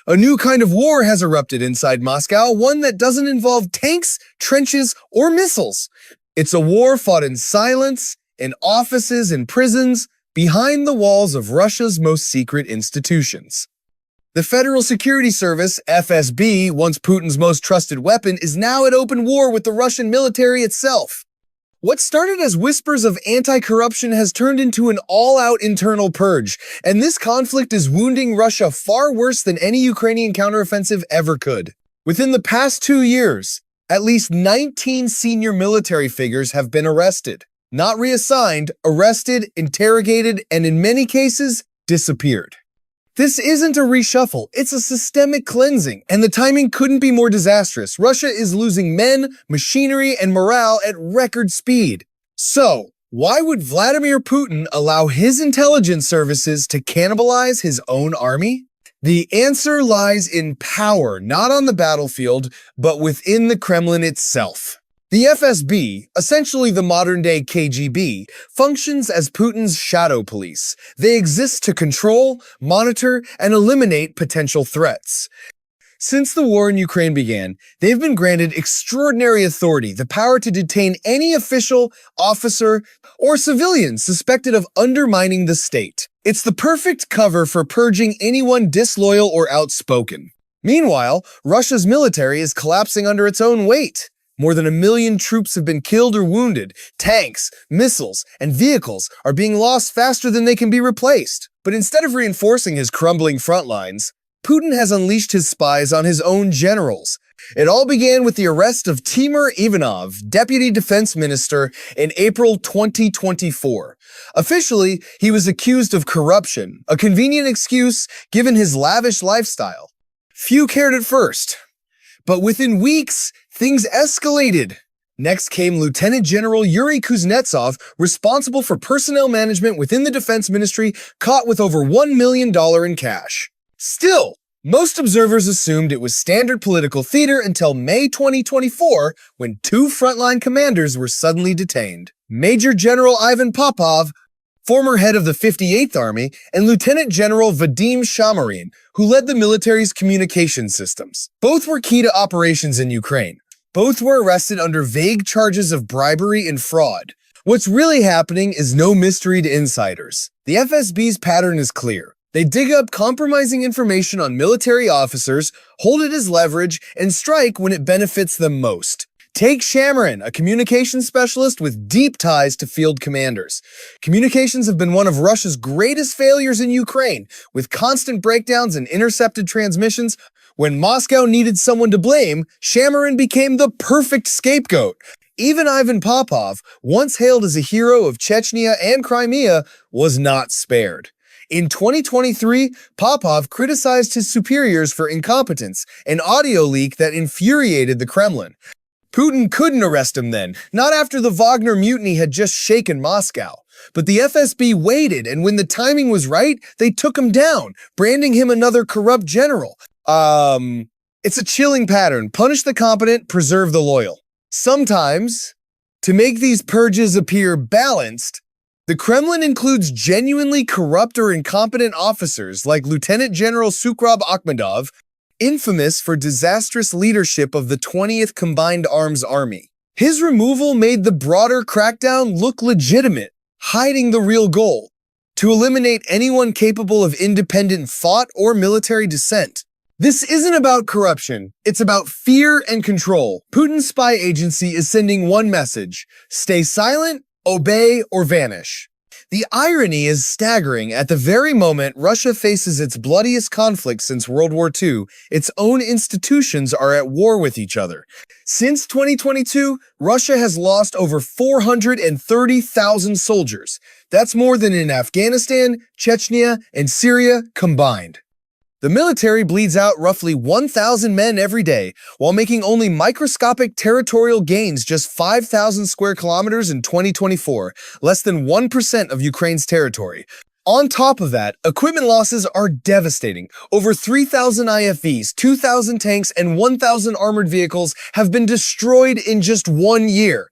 A new kind of war has erupted inside Moscow, one that doesn't involve tanks, trenches, or missiles. It's a war fought in silence, in offices and prisons, behind the walls of Russia's most secret institutions. The Federal Security Service, FSB, once Putin's most trusted weapon, is now at open war with the Russian military itself. What started as whispers of anti-corruption has turned into an all-out internal purge, and this conflict is wounding Russia far worse than any Ukrainian counteroffensive ever could. Within the past 2 years, at least 19 senior military figures have been arrested, not reassigned, arrested, interrogated, and in many cases, disappeared. This isn't a reshuffle, it's a systemic cleansing, and the timing couldn't be more disastrous. Russia is losing men, machinery, and morale at record speed. So, why would Vladimir Putin allow his intelligence services to cannibalize his own army? The answer lies in power, not on the battlefield, but within the Kremlin itself. The FSB, essentially the modern-day KGB, functions as Putin's shadow police. They exist to control, monitor, and eliminate potential threats. Since the war in Ukraine began, they've been granted extraordinary authority, the power to detain any official, officer, or civilian suspected of undermining the state. It's the perfect cover for purging anyone disloyal or outspoken. Meanwhile, Russia's military is collapsing under its own weight. More than 1 million troops have been killed or wounded. Tanks, missiles, and vehicles are being lost faster than they can be replaced. But instead of reinforcing his crumbling front lines, Putin has unleashed his spies on his own generals. It all began with the arrest of Timur Ivanov, deputy defense minister, in April 2024. Officially, he was accused of corruption, a convenient excuse given his lavish lifestyle. Few cared at first. But within weeks, things escalated. Next came Lieutenant General Yuri Kuznetsov, responsible for personnel management within the Defense Ministry, caught with over $1 million in cash. Still, most observers assumed it was standard political theater until May 2024, when 2 frontline commanders were suddenly detained. Major General Ivan Popov, former head of the 58th Army, and Lieutenant General Vadim Shamarin, who led the military's communication systems. Both were key to operations in Ukraine. Both were arrested under vague charges of bribery and fraud. What's really happening is no mystery to insiders. The FSB's pattern is clear. They dig up compromising information on military officers, hold it as leverage, and strike when it benefits them most. Take Shamarin, a communications specialist with deep ties to field commanders. Communications have been one of Russia's greatest failures in Ukraine, with constant breakdowns and intercepted transmissions. When Moscow needed someone to blame, Shamarin became the perfect scapegoat. Even Ivan Popov, once hailed as a hero of Chechnya and Crimea, was not spared. In 2023, Popov criticized his superiors for incompetence, an audio leak that infuriated the Kremlin. Putin couldn't arrest him then, not after the Wagner mutiny had just shaken Moscow. But the FSB waited, and when the timing was right, they took him down, branding him another corrupt general. It's a chilling pattern. Punish the competent, preserve the loyal. Sometimes, to make these purges appear balanced, the Kremlin includes genuinely corrupt or incompetent officers like Lieutenant General Sukhrob Akhmedov, infamous for disastrous leadership of the 20th Combined Arms Army. His removal made the broader crackdown look legitimate, hiding the real goal: to eliminate anyone capable of independent thought or military dissent. This isn't about corruption, it's about fear and control. Putin's spy agency is sending one message: stay silent, obey, or vanish. The irony is staggering. At the very moment Russia faces its bloodiest conflict since World War II, its own institutions are at war with each other. Since 2022, Russia has lost over 430,000 soldiers. That's more than in Afghanistan, Chechnya, and Syria combined. The military bleeds out roughly 1,000 men every day, while making only microscopic territorial gains, just 5,000 square kilometers in 2024, less than 1% of Ukraine's territory. On top of that, equipment losses are devastating. Over 3,000 IFVs, 2,000 tanks, and 1,000 armored vehicles have been destroyed in just 1 year.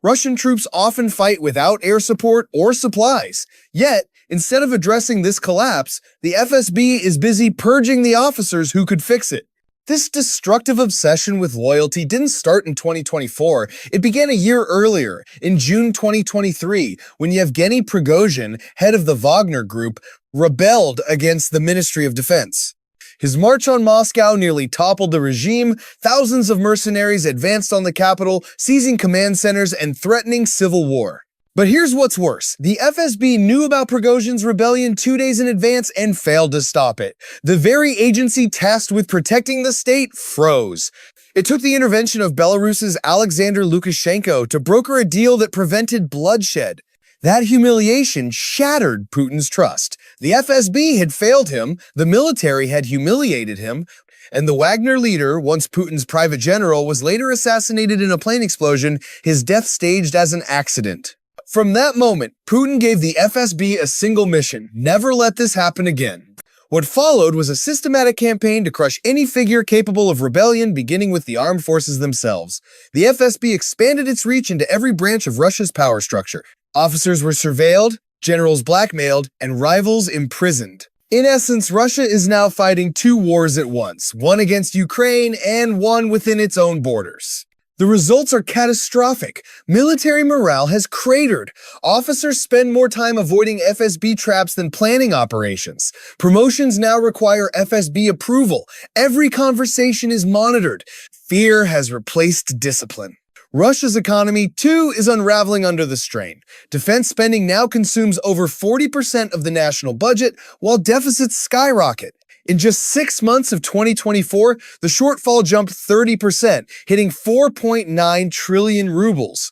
Russian troops often fight without air support or supplies. Yet, Instead of addressing this collapse, the FSB is busy purging the officers who could fix it. This destructive obsession with loyalty didn't start in 2024. It began a year earlier, in June 2023, when Yevgeny Prigozhin, head of the Wagner Group, rebelled against the Ministry of Defense. His march on Moscow nearly toppled the regime. Thousands of mercenaries advanced on the capital, seizing command centers and threatening civil war. But here's what's worse. The FSB knew about Prigozhin's rebellion 2 days in advance and failed to stop it. The very agency tasked with protecting the state froze. It took the intervention of Belarus's Alexander Lukashenko to broker a deal that prevented bloodshed. That humiliation shattered Putin's trust. The FSB had failed him, the military had humiliated him, and the Wagner leader, once Putin's private general, was later assassinated in a plane explosion, his death staged as an accident. From that moment, Putin gave the FSB a single mission: never let this happen again. What followed was a systematic campaign to crush any figure capable of rebellion, beginning with the armed forces themselves. The FSB expanded its reach into every branch of Russia's power structure. Officers were surveilled, generals blackmailed, and rivals imprisoned. In essence, Russia is now fighting two wars at once, one against Ukraine and one within its own borders. The results are catastrophic. Military morale has cratered. Officers spend more time avoiding FSB traps than planning operations. Promotions now require FSB approval. Every conversation is monitored. Fear has replaced discipline. Russia's economy, too, is unraveling under the strain. Defense spending now consumes over 40% of the national budget, while deficits skyrocket. In just 6 months of 2024, the shortfall jumped 30%, hitting 4.9 trillion rubles.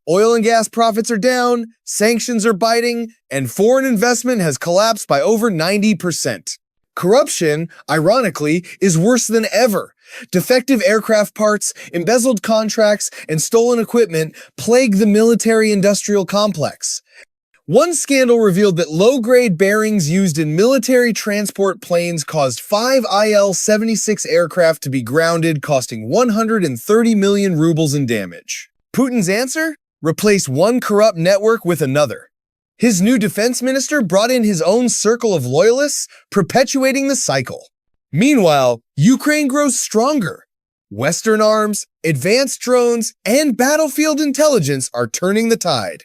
Oil and gas profits are down, sanctions are biting, and foreign investment has collapsed by over 90%. Corruption, ironically, is worse than ever. Defective aircraft parts, embezzled contracts, and stolen equipment plague the military-industrial complex. One scandal revealed that low-grade bearings used in military transport planes caused 5 Il-76 aircraft to be grounded, costing 130 million rubles in damage. Putin's answer? Replace one corrupt network with another. His new defense minister brought in his own circle of loyalists, perpetuating the cycle. Meanwhile, Ukraine grows stronger. Western arms, advanced drones, and battlefield intelligence are turning the tide.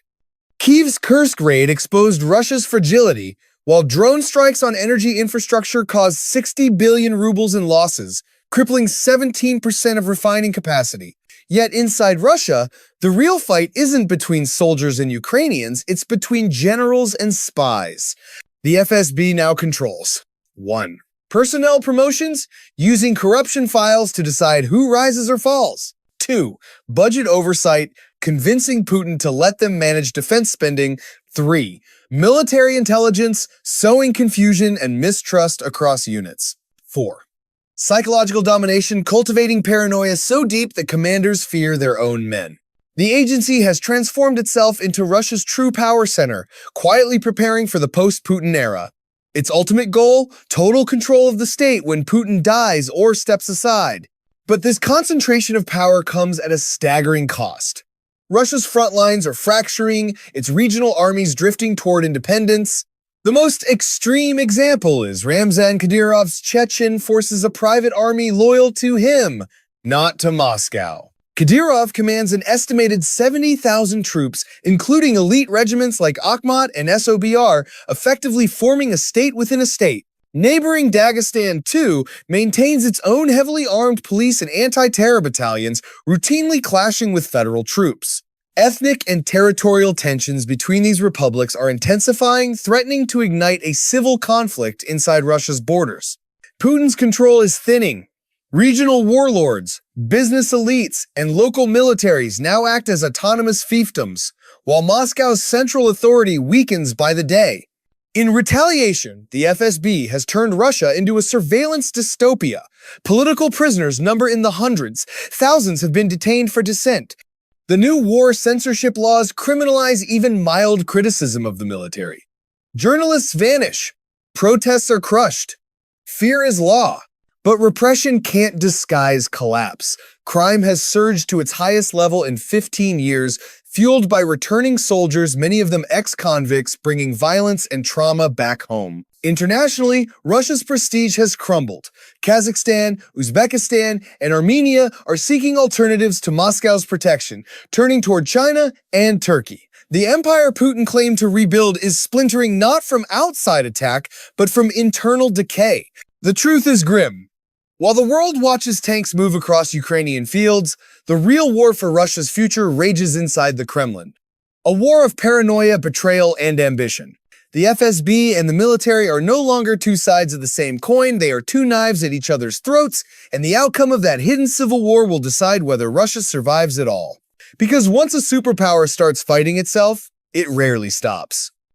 Kyiv's Kursk raid exposed Russia's fragility, while drone strikes on energy infrastructure caused 60 billion rubles in losses, crippling 17% of refining capacity. Yet inside Russia, the real fight isn't between soldiers and Ukrainians, it's between generals and spies. The FSB now controls 1. Personnel promotions, using corruption files to decide who rises or falls. 2. Budget oversight, convincing Putin to let them manage defense spending. 3. Military intelligence, sowing confusion and mistrust across units. 4. Psychological domination, cultivating paranoia so deep that commanders fear their own men. The agency has transformed itself into Russia's true power center, quietly preparing for the post-Putin era. Its ultimate goal? Total control of the state when Putin dies or steps aside. But this concentration of power comes at a staggering cost. Russia's front lines are fracturing, its regional armies drifting toward independence. The most extreme example is Ramzan Kadyrov's Chechen forces a private army loyal to him, not to Moscow. Kadyrov commands an estimated 70,000 troops, including elite regiments like Akhmat and SOBR, effectively forming a state within a state. Neighboring Dagestan, too, maintains its own heavily armed police and anti-terror battalions, routinely clashing with federal troops. Ethnic and territorial tensions between these republics are intensifying, threatening to ignite a civil conflict inside Russia's borders. Putin's control is thinning. Regional warlords, business elites, and local militaries now act as autonomous fiefdoms, while Moscow's central authority weakens by the day. In retaliation, the FSB has turned Russia into a surveillance dystopia. Political prisoners number in the hundreds. Thousands have been detained for dissent. The new war censorship laws criminalize even mild criticism of the military. Journalists vanish. Protests are crushed. Fear is law. But repression can't disguise collapse. Crime has surged to its highest level in 15 years. fueled by returning soldiers, many of them ex-convicts, bringing violence and trauma back home. Internationally, Russia's prestige has crumbled. Kazakhstan, Uzbekistan, and Armenia are seeking alternatives to Moscow's protection, turning toward China and Turkey. The empire Putin claimed to rebuild is splintering not from outside attack, but from internal decay. The truth is grim. While the world watches tanks move across Ukrainian fields, the real war for Russia's future rages inside the Kremlin. A war of paranoia, betrayal, and ambition. The FSB and the military are no longer two sides of the same coin, they are two knives at each other's throats, and the outcome of that hidden civil war will decide whether Russia survives at all. Because once a superpower starts fighting itself, it rarely stops.